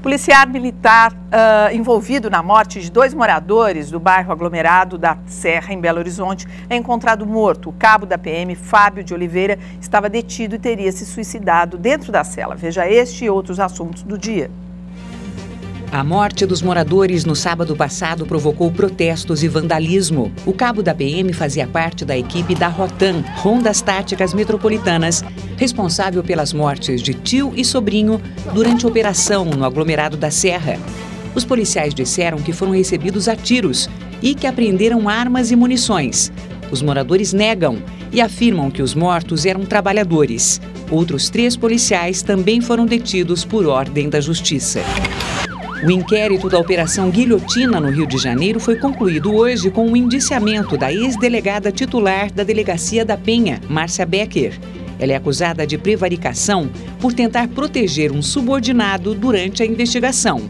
Policial militar envolvido na morte de 2 moradores do bairro aglomerado da Serra, em Belo Horizonte, é encontrado morto. O cabo da PM, Fábio de Oliveira, estava detido e teria se suicidado dentro da cela. Veja este e outros assuntos do dia. A morte dos moradores no sábado passado provocou protestos e vandalismo. O cabo da PM fazia parte da equipe da Rotan, Rondas Táticas Metropolitanas, responsável pelas mortes de tio e sobrinho durante a operação no aglomerado da Serra. Os policiais disseram que foram recebidos a tiros e que apreenderam armas e munições. Os moradores negam e afirmam que os mortos eram trabalhadores. Outros 3 policiais também foram detidos por ordem da Justiça. O inquérito da Operação Guilhotina no Rio de Janeiro foi concluído hoje com o indiciamento da ex-delegada titular da Delegacia da Penha, Márcia Becker. Ela é acusada de prevaricação por tentar proteger um subordinado durante a investigação.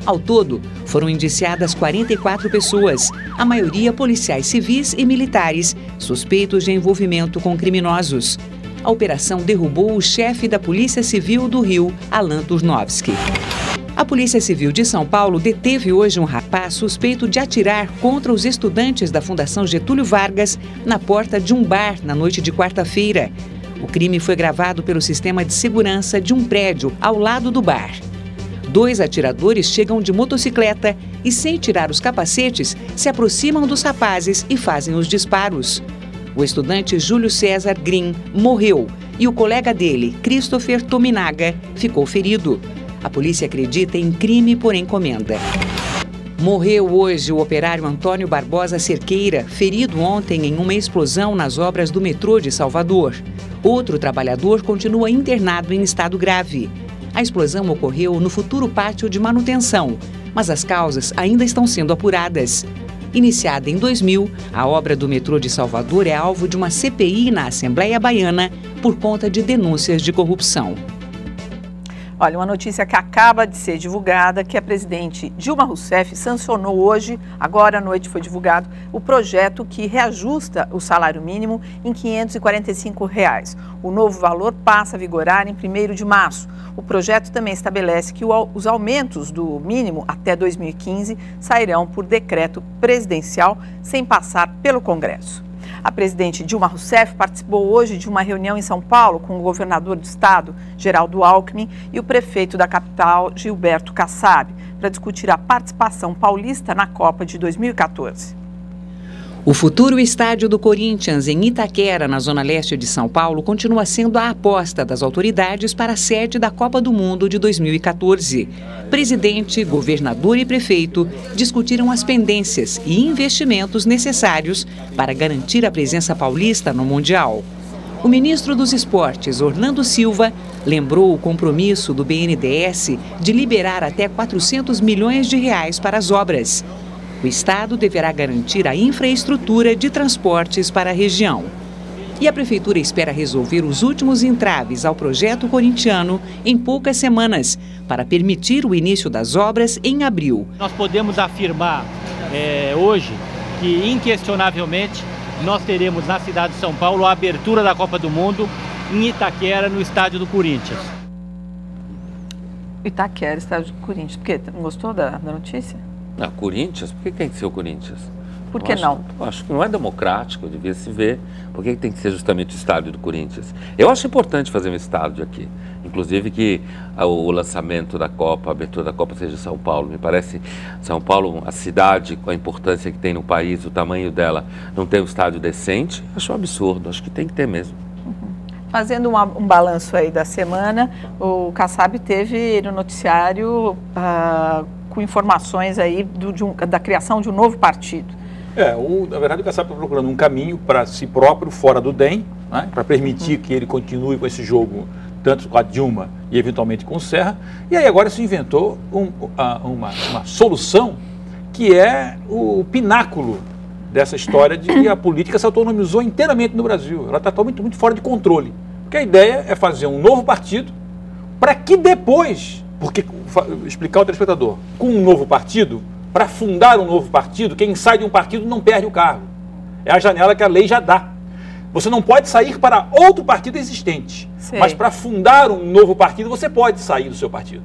Ao todo, foram indiciadas 44 pessoas, a maioria policiais civis e militares, suspeitos de envolvimento com criminosos. A operação derrubou o chefe da Polícia Civil do Rio, Alan Turnovski. A Polícia Civil de São Paulo deteve hoje um rapaz suspeito de atirar contra os estudantes da Fundação Getúlio Vargas na porta de um bar na noite de quarta-feira. O crime foi gravado pelo sistema de segurança de um prédio ao lado do bar. 2 atiradores chegam de motocicleta e, sem tirar os capacetes, se aproximam dos rapazes e fazem os disparos. O estudante Júlio César Green morreu e o colega dele, Christopher Tominaga, ficou ferido. A polícia acredita em crime por encomenda. Morreu hoje o operário Antônio Barbosa Cerqueira, ferido ontem em uma explosão nas obras do metrô de Salvador. Outro trabalhador continua internado em estado grave. A explosão ocorreu no futuro pátio de manutenção, mas as causas ainda estão sendo apuradas. Iniciada em 2000, a obra do metrô de Salvador é alvo de uma CPI na Assembleia Baiana por conta de denúncias de corrupção. Olha, uma notícia que acaba de ser divulgada, que a presidente Dilma Rousseff sancionou hoje, agora à noite foi divulgado, o projeto que reajusta o salário mínimo em R$ 545. O novo valor passa a vigorar em 1º de março. O projeto também estabelece que os aumentos do mínimo até 2015 sairão por decreto presidencial, sem passar pelo Congresso. A presidente Dilma Rousseff participou hoje de uma reunião em São Paulo com o governador do estado, Geraldo Alckmin, e o prefeito da capital, Gilberto Kassab, para discutir a participação paulista na Copa de 2014. O futuro estádio do Corinthians, em Itaquera, na zona leste de São Paulo, continua sendo a aposta das autoridades para a sede da Copa do Mundo de 2014. Presidente, governador e prefeito discutiram as pendências e investimentos necessários para garantir a presença paulista no Mundial. O ministro dos Esportes, Orlando Silva, lembrou o compromisso do BNDES de liberar até R$ 400 milhões para as obras. O Estado deverá garantir a infraestrutura de transportes para a região. E a Prefeitura espera resolver os últimos entraves ao projeto corintiano em poucas semanas, para permitir o início das obras em abril. Nós podemos afirmar hoje que, inquestionavelmente, nós teremos na cidade de São Paulo a abertura da Copa do Mundo em Itaquera, no estádio do Corinthians. Itaquera, estádio do Corinthians. Por quê? Não gostou da notícia? Não, Corinthians? Por que tem que ser o Corinthians? Por que não? Eu acho que não é democrático, devia se ver. Por que tem que ser justamente o estádio do Corinthians? Eu acho importante fazer um estádio aqui. Inclusive que o lançamento da Copa, a abertura da Copa seja São Paulo. Me parece São Paulo, a cidade, com a importância que tem no país, o tamanho dela, não ter um estádio decente, acho um absurdo. Acho que tem que ter mesmo. Fazendo um balanço aí da semana, o Kassab teve no noticiário com informações aí da criação de um novo partido. Na verdade, o Kassab está procurando um caminho para si próprio, fora do DEM, né, para permitir que ele continue com esse jogo, tanto com a Dilma e eventualmente com o Serra. E aí agora se inventou uma solução que é o pináculo dessa história de que a política se autonomizou inteiramente no Brasil. Ela está muito fora de controle. Porque a ideia é fazer um novo partido para que depois, explicar ao telespectador, com um novo partido, para fundar um novo partido, quem sai de um partido não perde o cargo. É a janela que a lei já dá. Você não pode sair para outro partido existente, mas para fundar um novo partido você pode sair do seu partido.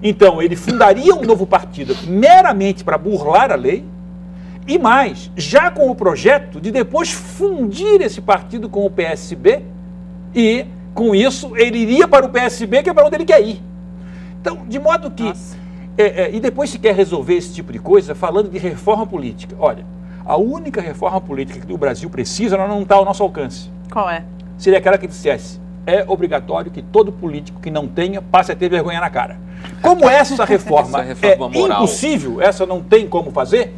Então, ele fundaria um novo partido meramente para burlar a lei e mais, já com o projeto de depois fundir esse partido com o PSB e, com isso, ele iria para o PSB, que é para onde ele quer ir. Então, de modo que... e depois se quer resolver esse tipo de coisa falando de reforma política. Olha, a única reforma política que o Brasil precisa não está ao nosso alcance. Qual é? Seria aquela que dissesse: é obrigatório que todo político que não tenha passe a ter vergonha na cara. Como essa reforma é impossível, essa não tem como fazer,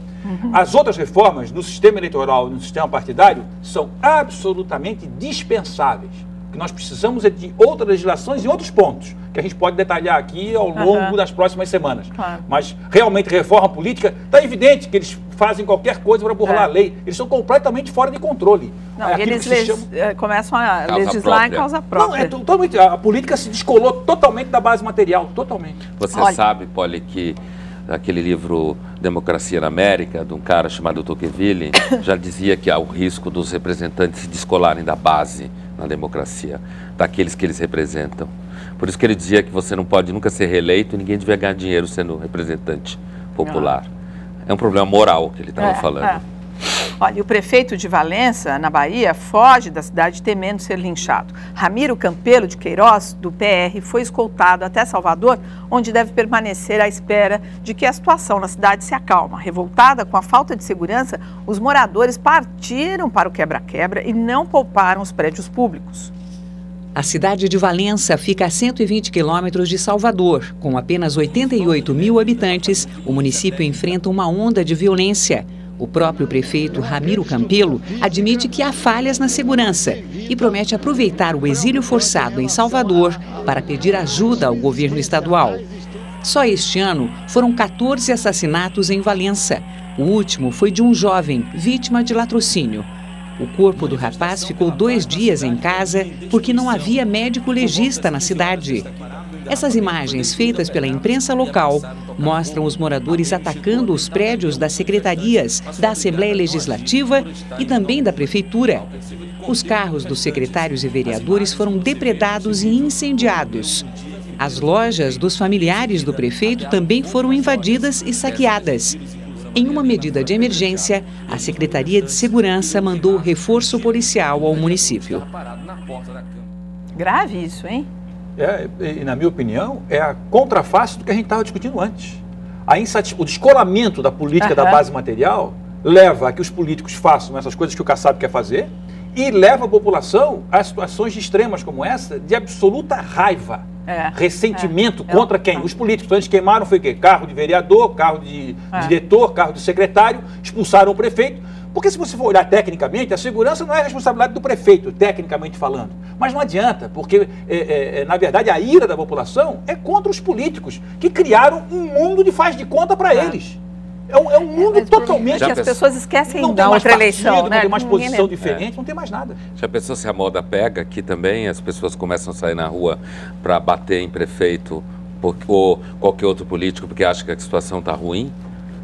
as outras reformas no sistema eleitoral e no sistema partidário são absolutamente dispensáveis. O que nós precisamos é de outras legislações em outros pontos, que a gente pode detalhar aqui ao longo das próximas semanas. Mas, realmente, reforma política, está evidente que eles fazem qualquer coisa para burlar a lei. Eles são completamente fora de controle. Não, eles começam a legislar em causa própria. Não, totalmente. A política se descolou totalmente da base material, totalmente. Você sabe, Poli, que aquele livro Democracia na América, de um cara chamado Tocqueville, já dizia que há o risco dos representantes se descolarem da base na democracia, daqueles que eles representam. Por isso que ele dizia que você não pode nunca ser reeleito e ninguém devia ganhar dinheiro sendo representante popular. É um problema moral que ele estava falando. Olha, o prefeito de Valença, na Bahia, foge da cidade temendo ser linchado. Ramiro Campelo de Queiroz, do PR, foi escoltado até Salvador, onde deve permanecer à espera de que a situação na cidade se acalme. Revoltada com a falta de segurança, os moradores partiram para o quebra-quebra e não pouparam os prédios públicos. A cidade de Valença fica a 120 quilômetros de Salvador. Com apenas 88 mil habitantes, o município enfrenta uma onda de violência. O próprio prefeito Ramiro Campelo admite que há falhas na segurança e promete aproveitar o exílio forçado em Salvador para pedir ajuda ao governo estadual. Só este ano foram 14 assassinatos em Valença. O último foi de um jovem, vítima de latrocínio. O corpo do rapaz ficou 2 dias em casa porque não havia médico legista na cidade. Essas imagens, feitas pela imprensa local, mostram os moradores atacando os prédios das secretarias, da Assembleia Legislativa e também da Prefeitura. Os carros dos secretários e vereadores foram depredados e incendiados. As lojas dos familiares do prefeito também foram invadidas e saqueadas. Em uma medida de emergência, a Secretaria de Segurança mandou reforço policial ao município. Grave isso, hein? E na minha opinião, é a contraface do que a gente estava discutindo antes. O descolamento da política da base material leva a que os políticos façam essas coisas que o Kassab quer fazer e leva a população a situações extremas como essa de absoluta raiva, ressentimento contra quem? Os políticos. Então eles queimaram foi o quê? Carro de vereador, carro de diretor, carro de secretário, expulsaram o prefeito. Porque se você for olhar tecnicamente, a segurança não é responsabilidade do prefeito, tecnicamente falando. Mas não adianta, porque, na verdade, a ira da população é contra os políticos, que criaram um mundo de faz de conta para eles. É um mundo totalmente... As pessoas esquecem da outra eleição, né? Não tem mais posição diferente, não tem mais nada. Já pensou se a moda pega, aqui também as pessoas começam a sair na rua para bater em prefeito ou qualquer outro político porque acha que a situação está ruim?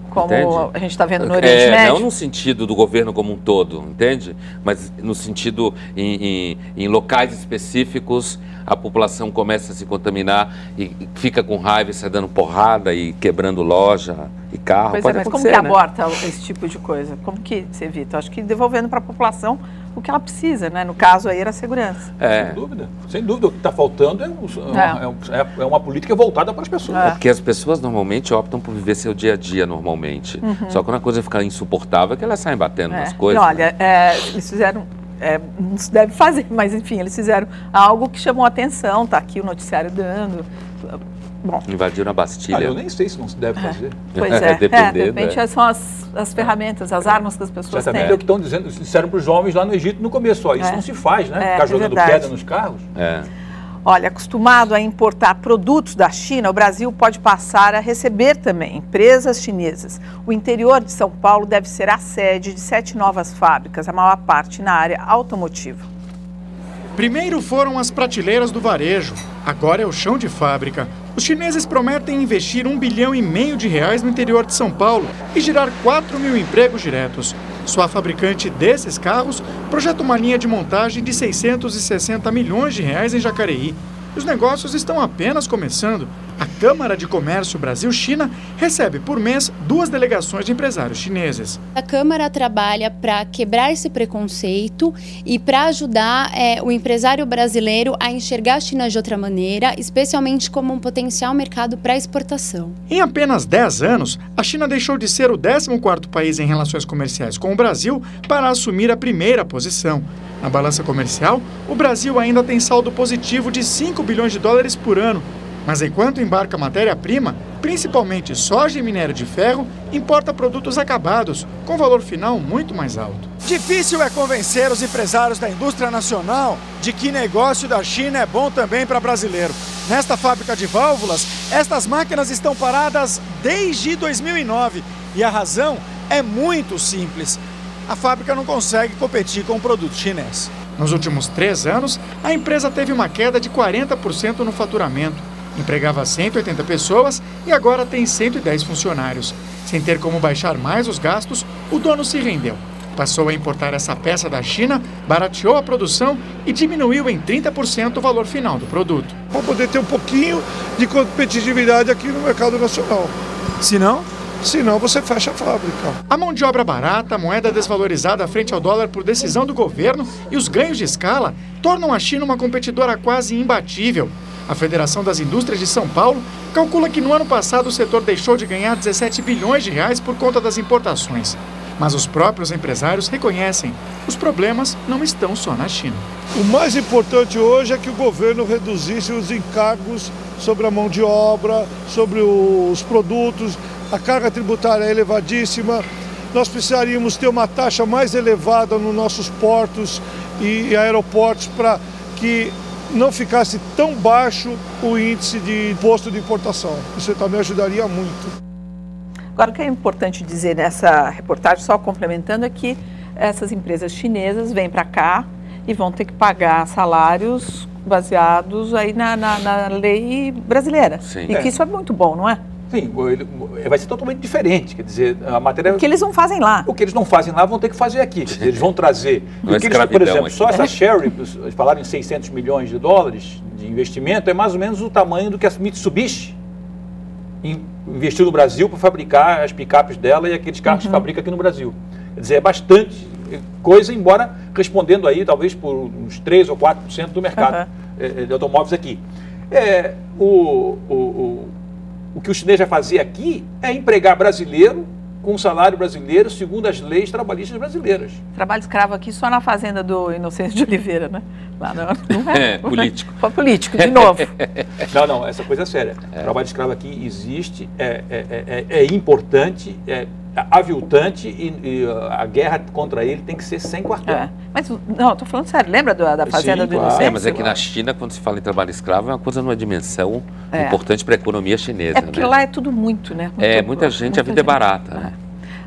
Como entende? A gente está vendo no Oriente Médio. Não no sentido do governo como um todo, entende? Mas no sentido em locais específicos, a população começa a se contaminar e fica com raiva e sai dando porrada e quebrando loja e carro. Pois mas como que aborta esse tipo de coisa? Como que se evita? Acho que devolvendo para a população o que ela precisa, né? No caso aí era a segurança. Sem dúvida. Sem dúvida. O que está faltando é uma política voltada para as pessoas. Porque as pessoas normalmente optam por viver seu dia a dia normalmente. Só quando a coisa fica insuportável é que elas saem batendo nas coisas. E olha, eles fizeram... não se deve fazer, mas enfim, eles fizeram algo que chamou a atenção, está aqui o noticiário dando. Bom. Invadiram a Bastilha. Eu nem sei se não se deve fazer. Pois é, de repente são as ferramentas, as armas que as pessoas têm. É o que estão dizendo, disseram para os jovens lá no Egito no começo, isso não se faz, né? Ficar jogando pedra nos carros. Olha, acostumado a importar produtos da China, o Brasil pode passar a receber também empresas chinesas. O interior de São Paulo deve ser a sede de 7 novas fábricas, a maior parte na área automotiva. Primeiro foram as prateleiras do varejo, agora é o chão de fábrica. Os chineses prometem investir R$1,5 bilhão no interior de São Paulo e gerar 4 mil empregos diretos. Só a fabricante desses carros projeta uma linha de montagem de R$660 milhões em Jacareí. Os negócios estão apenas começando. A Câmara de Comércio Brasil-China recebe por mês 2 delegações de empresários chineses. A Câmara trabalha para quebrar esse preconceito e para ajudar o empresário brasileiro a enxergar a China de outra maneira, especialmente como um potencial mercado para exportação. Em apenas 10 anos, a China deixou de ser o 14º país em relações comerciais com o Brasil para assumir a primeira posição. Na balança comercial, o Brasil ainda tem saldo positivo de 5 bilhões de dólares por ano. Mas enquanto embarca matéria-prima, principalmente soja e minério de ferro, importa produtos acabados, com valor final muito mais alto. Difícil é convencer os empresários da indústria nacional de que negócio da China é bom também para brasileiro. Nesta fábrica de válvulas, estas máquinas estão paradas desde 2009 e a razão é muito simples. A fábrica não consegue competir com o produto chinês. Nos últimos 3 anos, a empresa teve uma queda de 40% no faturamento. Empregava 180 pessoas e agora tem 110 funcionários. Sem ter como baixar mais os gastos, o dono se rendeu. Passou a importar essa peça da China, barateou a produção e diminuiu em 30% o valor final do produto. Para poder ter um pouquinho de competitividade aqui no mercado nacional. Senão você fecha a fábrica. A mão de obra barata, a moeda desvalorizada frente ao dólar por decisão do governo e os ganhos de escala tornam a China uma competidora quase imbatível. A Federação das Indústrias de São Paulo calcula que no ano passado o setor deixou de ganhar 17 bilhões de reais por conta das importações. Mas os próprios empresários reconhecem, os problemas não estão só na China. O mais importante hoje é que o governo reduzisse os encargos sobre a mão de obra, sobre os produtos. A carga tributária é elevadíssima. Nós precisaríamos ter uma taxa mais elevada nos nossos portos e aeroportos para que não ficasse tão baixo o índice de imposto de importação. Isso também ajudaria muito. Agora, o que é importante dizer nessa reportagem, só complementando, é que essas empresas chinesas vêm para cá e vão ter que pagar salários baseados aí na lei brasileira. Sim. E que isso é muito bom, não é? Sim, vai ser totalmente diferente, quer dizer, a matéria... O que eles não fazem lá. O que eles não fazem lá vão ter que fazer aqui. Eles vão trazer... Não é eles, por exemplo, aqui. só essa Chery, eles falaram em 600 milhões de dólares de investimento, é mais ou menos o tamanho do que a Mitsubishi investiu no Brasil para fabricar as picapes dela e aqueles carros que fabrica aqui no Brasil. Quer dizer, é bastante coisa, embora respondendo aí talvez por uns 3 ou 4% do mercado de automóveis aqui. O que o chinês vai fazer aqui é empregar brasileiro com salário brasileiro segundo as leis trabalhistas brasileiras. Trabalho escravo aqui só na fazenda do Inocêncio de Oliveira, né? Lá não é? Político. Político, de novo. Não, essa coisa é séria. O trabalho escravo aqui existe, é importante, é aviltante e a guerra contra ele tem que ser sem quartel. Mas, não, estou falando sério, lembra da fazenda do Inocêncio? Mas é que na China, quando se fala em trabalho escravo, é uma coisa numa dimensão importante para a economia chinesa. É porque lá é tudo muito, né? Muita gente, a vida é barata. Né?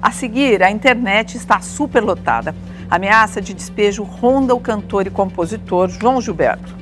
A seguir, a internet está superlotada. A ameaça de despejo ronda o cantor e compositor João Gilberto.